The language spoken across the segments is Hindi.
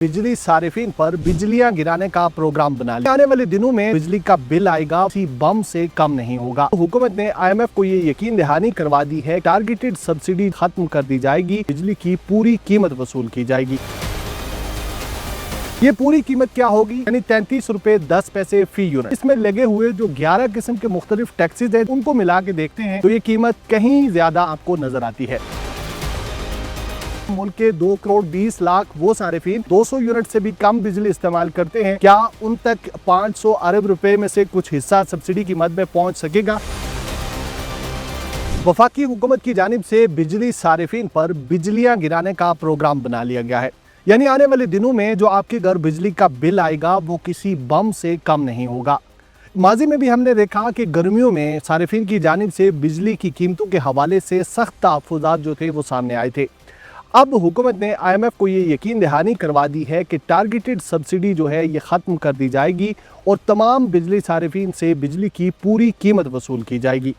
बिजली सारिफिन पर बिजलियां गिराने का प्रोग्राम बना लिया। आने वाले दिनों में बिजली का बिल आएगा किसी बम से कम नहीं होगा। हुकूमत ने IMF को ये यकीन दहानी करवा दी है, टारगेटेड सब्सिडी खत्म कर दी जाएगी, बिजली की पूरी कीमत वसूल की जाएगी। ये पूरी कीमत क्या होगी, यानी 33 रुपए 10 पैसे फी यूनिट। इसमें लगे हुए जो 11 किस्म के मुख्तलिफ टैक्सेस हैं उनको मिला के देखते हैं तो ये कीमत कहीं ज्यादा आपको नजर आती है। मुल्क के 2 करोड़ 20 लाख वो सारिफिन 200 यूनिट से भी कम बिजली इस्तेमाल करते हैं। क्या उन तक 500 अरब रुपए में से कुछ हिस्सा सब्सिडी की मद में पहुंच सकेगा? वफाकी हुकूमत की जानिब से बिजली सारिफिन पर बिजलियां गिराने का प्रोग्राम बना लिया गया है, यानी आने वाले दिनों में जो आपके घर बिजली का बिल आएगा वो किसी बम से कम नहीं होगा। माजी में भी हमने देखा कि गर्मियों में सारिफिन की जानिब से बिजली की कीमतों के हवाले से सख्त तहफ़्फ़ुज़ात जो थे वो सामने आए थे। अब हुकूमत ने IMF को ये यकीन दहानी करवा दी है कि टारगेटेड सब्सिडी जो है ये ख़त्म कर दी जाएगी और तमाम बिजली सारिफिन से बिजली की पूरी कीमत वसूल की जाएगी।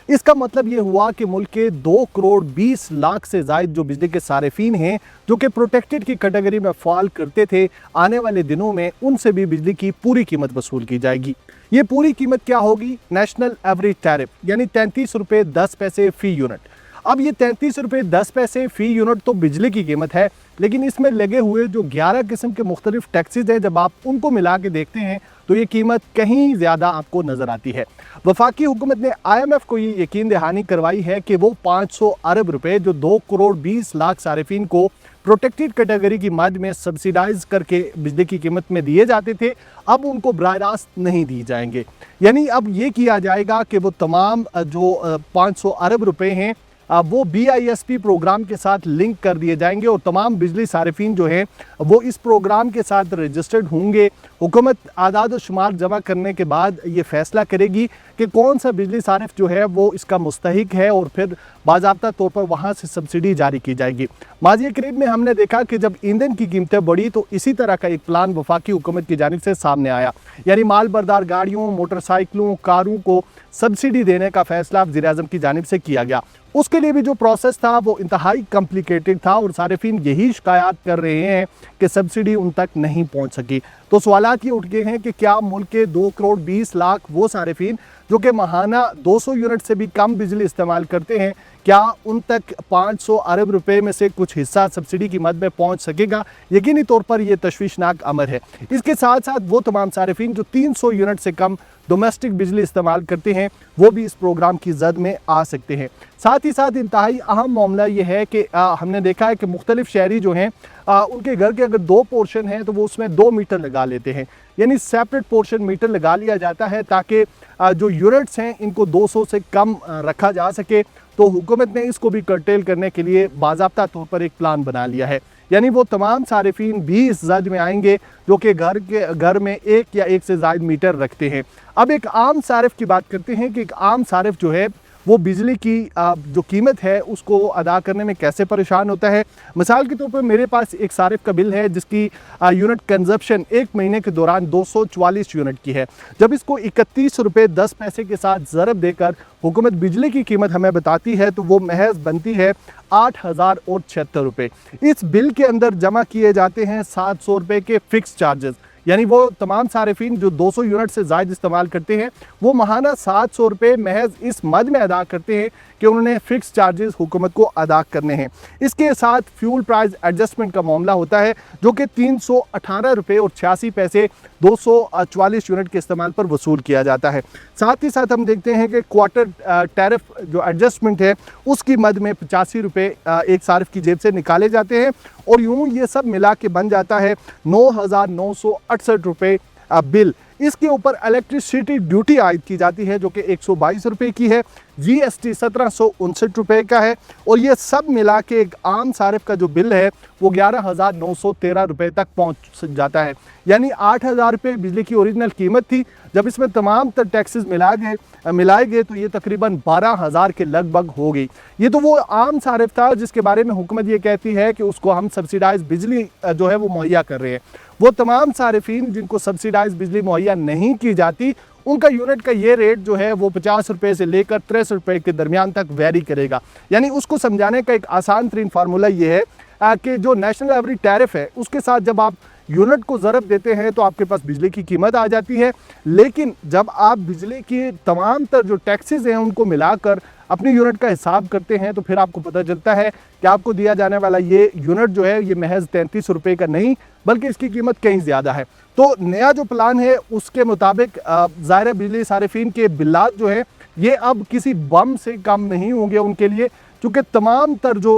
इसका मतलब ये हुआ कि मुल्क के 2 करोड़ 20 लाख से ज़ायद जो बिजली के सारिफिन हैं जो कि प्रोटेक्टेड की कैटेगरी में फ़ाल करते थे, आने वाले दिनों में उनसे भी बिजली की पूरी कीमत वसूल की जाएगी। ये पूरी कीमत क्या होगी? नेशनल एवरेज टैरिफ, यानी 33 रुपये 10 पैसे फ़ी यूनिट। अब ये 33 रुपये 10 पैसे फ़ी यूनिट तो बिजली की कीमत है, लेकिन इसमें लगे हुए जो 11 किस्म के मुख्तलिफ टैक्सेस हैं, जब आप उनको मिला के देखते हैं तो ये कीमत कहीं ज़्यादा आपको नज़र आती है। वफाकी हुकूमत ने IMF को ये यकीन दहानी करवाई है कि वो 500 अरब रुपए जो 2 करोड़ 20 लाख सारिफिन को प्रोटेक्टेड कैटेगरी की मद में सब्सिडाइज करके बिजली की कीमत में दिए जाते थे, अब उनको बराह रास्त नहीं दिए जाएंगे। यानी अब ये किया जाएगा कि वो तमाम जो 500 अरब रुपए हैं वो BISP प्रोग्राम के साथ लिंक कर दिए जाएंगे और तमाम बिजली सारिफिन जो हैं वो इस प्रोग्राम के साथ रजिस्टर्ड होंगे। हुकूमत आदाद और शुमार जमा करने के बाद ये फैसला करेगी कि कौन सा बिजली सारिफ जो है वो इसका मुस्तहिक है और फिर बाज़ाब्ता तौर पर वहाँ से सब्सिडी जारी की जाएगी। माज़ी करीब में हमने देखा कि जब ईंधन की कीमतें बढ़ी तो इसी तरह का एक प्लान वफाकी हुकूमत की जानिब से सामने आया, यानी माल बरदार गाड़ियों, मोटरसाइकिलों, कारों को सब्सिडी देने का फैसला वज़ीर-ए-आज़म की जानिब से किया गया। उसके लिए भी जो प्रोसेस था वो इंतहाई कॉम्प्लिकेटेड था और सारिफिन यही शिकायत कर रहे हैं कि सब्सिडी उन तक नहीं पहुंच सकी। तो सवालात ये उठ गए हैं कि क्या मुल्क के 2 करोड़ 20 लाख वो सारिफिन जो कि माहाना 200 यूनिट से भी कम बिजली इस्तेमाल करते हैं, क्या उन तक 500 अरब रुपए में से कुछ हिस्सा सब्सिडी की मद में पहुंच सकेगा? यकीनी तौर पर यह तशवीशनाक अमर है। इसके साथ साथ वो तमाम सारिफिन जो 300 यूनिट से कम डोमेस्टिक बिजली इस्तेमाल करते हैं वो भी इस प्रोग्राम की जद में आ सकते हैं। साथ ही साथ इंतहाई अहम मामला ये है कि हमने देखा है कि मुख्तलिफ शहरी जो हैं उनके घर के अगर 2 पोर्शन हैं तो वो उसमें 2 मीटर लगा लेते हैं, यानी सेपरेट पोर्शन मीटर लगा लिया जाता है ताकि जो यूनिट्स हैं इनको 200 से कम रखा जा सके। तो हुकूमत ने इसको भी कर्टेल करने के लिए बाज़ाब्ता तौर पर एक प्लान बना लिया है, यानी वो तमाम सारिफिन भी इस जद में आएंगे जो कि घर में एक या एक से ज़ायद मीटर रखते हैं। अब एक आम सारिफ की बात करते हैं कि एक आम सारिफ जो है वो बिजली की जो कीमत है उसको अदा करने में कैसे परेशान होता है। मिसाल के तौर पर मेरे पास एक सारिफ का बिल है जिसकी यूनिट कंजप्शन 1 महीने के दौरान 244 यूनिट की है। जब इसको 31 रुपये 10 पैसे के साथ ज़रब देकर हुकूमत बिजली की कीमत हमें बताती है तो वो महज बनती है 8,076 रुपये। इस बिल के अंदर जमा किए जाते हैं 700 रुपये के फ़िक्स चार्जेस, यानी वो तमाम सारिफिन जो 200 यूनिट से ज़ायद इस्तेमाल करते हैं वो माहाना 700 रुपये महज इस मद में अदा करते हैं कि उन्होंने फ़िक्स चार्जेस हुकूमत को अदा करने हैं। इसके साथ फ्यूल प्राइस एडजस्टमेंट का मामला होता है जो कि 318 रुपये और 86 पैसे 244 यूनिट के इस्तेमाल पर वसूल किया जाता है। साथ ही साथ हम देखते हैं कि क्वार्टर टैरिफ जो एडजस्टमेंट है उसकी मद में 85 रुपये एक सारिफ की जेब से निकाले जाते हैं और यूँ ये सब मिला के बन जाता है 9,968 रुपये बिल। इसके ऊपर इलेक्ट्रिसिटी ड्यूटी आयद की जाती है जो कि 122 रुपये की है, GST 1759 रुपये का है और ये सब मिला के एक आम सारिफ का जो बिल है वो 11,913 रुपये तक पहुंच जाता है, यानी 8,000 रुपये बिजली की ओरिजिनल कीमत थी। जब इसमें तमाम टैक्सेस मिलाए गए तो ये तकरीबन 12,000 के लगभग हो गई। ये तो वो आम सारिफ था जिसके बारे में हुकूमत ये कहती है कि उसको हम सब्सिडाइज बिजली जो है वो मुहैया कर रहे हैं। वो तमाम सारिफिन जिनको सब्सिडाइज बिजली मुहैया नहीं की जाती उनका यूनिट का ये रेट जो है वो 50 रुपये से लेकर 63 रुपये के दरमियान तक वेरी करेगा। यानी उसको समझाने का एक आसान तरीन फार्मूला ये है कि जो नेशनल एवरेज टैरिफ है उसके साथ जब आप यूनिट को ज़रब देते हैं तो आपके पास बिजली की कीमत आ जाती है। लेकिन जब आप बिजली की तमाम तर जो टैक्सेस हैं उनको मिलाकर अपनी यूनिट का हिसाब करते हैं तो फिर आपको पता चलता है कि आपको दिया जाने वाला ये यूनिट जो है ये महज 33 रुपये का नहीं बल्कि इसकी कीमत कहीं ज़्यादा है। तो नया जो प्लान है उसके मुताबिक ज़ाहिर बिजली सारिफिन के बिल्लात जो है ये अब किसी बम से कम नहीं होंगे उनके लिए, क्योंकि तमाम तर जो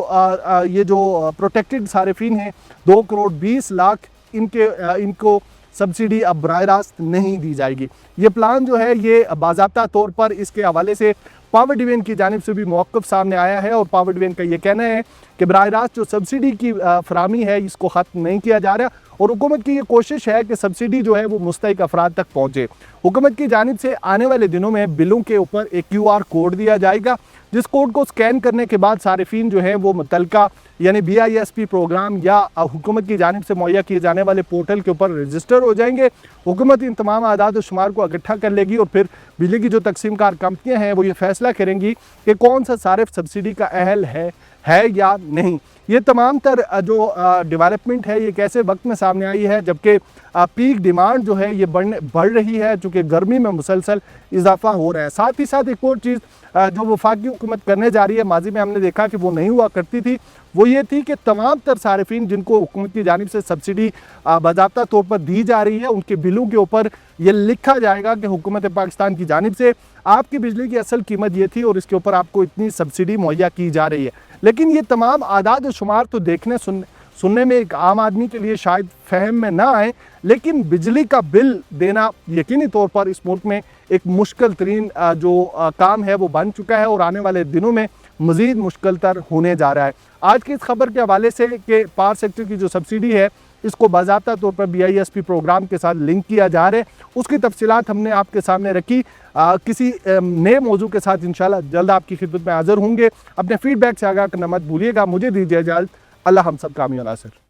ये जो प्रोटेक्टेड सारिफिन हैं 2 करोड़ 20 लाख इनको सब्सिडी अब बराह रास्त नहीं दी जाएगी। ये प्लान जो है ये बाज़ाब्ता तौर पर इसके हवाले से पावर डिवीजन की जानिब से भी मौक़िफ़ सामने आया है और पावर डिवीजन का ये कहना है कि बराह रास्त जो सब्सिडी की फराहमी है इसको ख़त्म नहीं किया जा रहा और हुकूमत की ये कोशिश है कि सब्सिडी जो है वो मुस्तहिक अफराद तक पहुँचे। हुकूमत की जानिब से आने वाले दिनों में बिलों के ऊपर एक QR कोड दिया जाएगा, जिस कोड को स्कैन करने के बाद सारिफिन जो है वो मुतलका यानी BISP प्रोग्राम या हुकूमत की जानिब से मुहैया किए जाने वाले पोर्टल के ऊपर रजिस्टर हो जाएंगे। हुकूमत इन तमाम आदाद और शुमार को इकट्ठा कर लेगी और फिर बिजली की जो तकसीमकार कंपनियाँ हैं वो ये फैसला करेंगी कि कौन सा सारिफ सब्सिडी का अहल है या नहीं। ये तमाम तर जो डेवलपमेंट है ये कैसे वक्त में सामने आई है जबकि पीक डिमांड जो है ये बढ़ रही है, चूँकि गर्मी में मुसलसल इजाफा हो रहा है। साथ ही साथ एक और चीज़ जो वफाकी हुकूमत करने जा रही है, माजी में हमने देखा कि वो नहीं हुआ करती थी, वो ये थी कि तमाम तर सारिफिन जिनको हुकूमत की जानिब से सब्सिडी बाज़ाब्ता तौर पर दी जा रही है उनके बिलों के ऊपर ये लिखा जाएगा कि हुकूमत पाकिस्तान की जानिब से आपकी बिजली की असल कीमत ये थी और इसके ऊपर आपको इतनी सब्सिडी मुहैया की जा रही है। लेकिन ये तमाम आदाद और शुमार तो देखने सुनने में एक आम आदमी के लिए शायद फहम में ना आए, लेकिन बिजली का बिल देना यकीनी तौर पर इस मुल्क में एक मुश्किल तरीन जो काम है वो बन चुका है और आने वाले दिनों में मज़ीद मुश्किल तर होने जा रहा है। आज की इस खबर के हवाले से कि पावर सेक्टर की जो सब्सिडी है इसको बाज़ाब्ता तौर पर BISP प्रोग्राम के साथ लिंक किया जा रहा है, उसकी तफसीलात हमने आपके सामने रखी। किसी नए मौजू के साथ इंशाल्लाह जल्द आपकी खिदमत में हाज़िर होंगे। अपने फीडबैक से आगाह करना मत भूलिएगा। मुझे दीजिए इजाज़त। अल्लाह हम सब कामयाब नासिर।